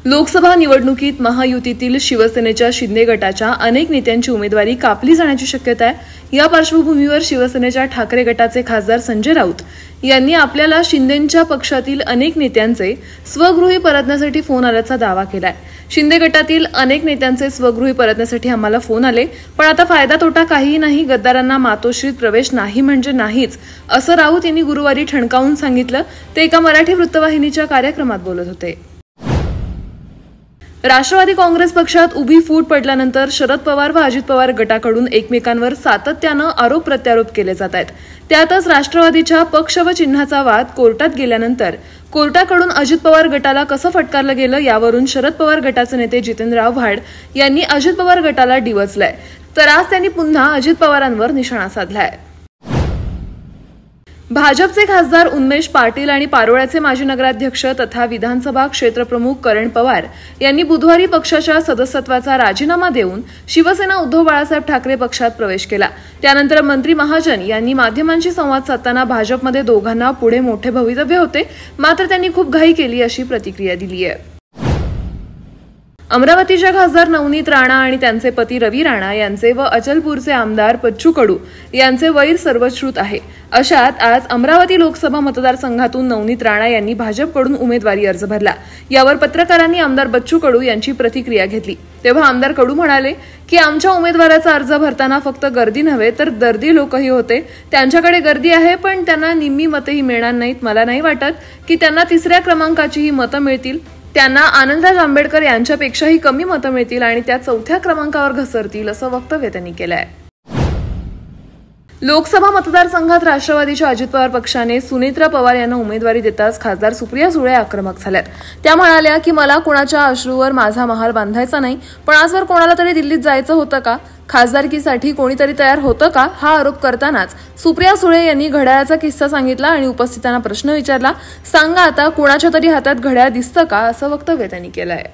लोकसभा निवडणुकीत महायुतीतील शिवसेनेच्या शिंदे गटाच्या अनेक नेत्यांची उमेदवारी कापली जाण्याची शक्यता आहे। या पार्श्वभूमीवर शिवसेनेच्या ठाकरे गटाचे खासदार संजय राऊत यांनी आपल्याला शिंदेंच्या पक्षातील अनेक नेत्यांचे स्वगृही परतण्यासाठी फोन आल्याचा दावा केलाय। शिंदे गटातील अनेक नेत्यांचे स्वगृही परतण्यासाठी आम्हाला फोन आले, पण आता फायदा तोटा काहीही नाही, गद्दारांना मातोश्रीत प्रवेश नाही म्हणजे नाहीच, असं राऊत यांनी गुरुवारी ठणकावून सांगितलं। ते एका मराठी वृत्तवाहिनीच्या कार्यक्रमात बोलत होते। राष्ट्रवादी काँग्रेस पक्षात उभी फूट पडल्यानंतर शरद पवार व अजित पवार गटाकडून एकमेकांवर सातत्यानं आरोप प्रत्यारोप केले जात आहेत। त्यातच राष्ट्रवादीच्या पक्ष व चिन्हाचा वाद कोर्टात गेल्यानंतर कोर्टाकडून अजित पवार गटाला कसं फटकारलं गेलं यावरून शरद पवार गटाचे नेते जितेंद्र आव्हाड यांनी अजित पवार गटाला डिवचलंय। तर आज त्यांनी पुन्हा अजित पवारांवर निशाणा साधलाय। भाजपचे खासदार उन्मेष पाटील आणि पारोळ्याचे माजी नगराध्यक्ष तथा विधानसभा क्षेत्रप्रमुख करण पवार यांनी बुधवारी पक्षाच्या सदस्यत्वाचा राजीनामा देऊन शिवसेना उद्धव बाळासाहेब ठाकरे पक्षात प्रवेश केला। त्यानंतर मंत्री महाजन यांनी माध्यमांशी संवाद साधताना भाजपमध्ये दोघांना पुढे मोठे भवितव्य होते, मात्र त्यांनी खूप घाई केली अशी प्रतिक्रिया दिली आहे। अमरावतीच्या खासदार नवनीत राणा आणि त्यांचे पती रवी राणा यांचे व अचलपूरचे आमदार बच्चू कडू यांचे वैर सर्वश्रुत आहे। अशात आज अमरावती लोकसभा मतदारसंघातून नवनीत राणा यांनी भाजपकडून उमेदवारी अर्ज भरला। यावर पत्रकारांनी आमदार बच्चू कडू यांची प्रतिक्रिया घेतली। तेव्हा आमदार कडू म्हणाले की आमच्या उमेदवाराचा अर्ज भरताना फक्त गर्दी नव्हे तर दर्दी लोकही होते। त्यांच्याकडे गर्दी आहे, पण त्यांना निम्मी मतही मिळणार नाहीत। मला नाही वाटत की त्यांना तिसऱ्या क्रमांकाचीही मतं मिळतील। त्यांना आनंदराज आंबेडकर यांच्यापेक्षाही कमी मतं मिळतील आणि त्या चौथ्या क्रमांकावर घसरतील, असं वक्तव्य त्यांनी केलंय। लोकसभा मतदारसंघात राष्ट्रवादीच्या अजित पवार पक्षाने सुनेत्रा पवार यांना उमेदवारी देताच खासदार सुप्रिया सुळे आक्रमक झाल्यात। त्या म्हणाल्या की मला कोणाच्या अश्रूवर माझा महाल बांधायचा नाही, पण आजवर कोणाला तरी दिल्लीत जायचं होतं का? खासदारकीसाठी कोणीतरी तयार होतं का? हा आरोप करतानाच सुप्रिया सुळे यांनी घड्याळाचा किस्सा सांगितला आणि उपस्थितांना प्रश्न विचारला, सांगा आता कोणाच्या तरी हातात घड्याळ दिसतं का, असं वक्तव्य त्यांनी केलंय।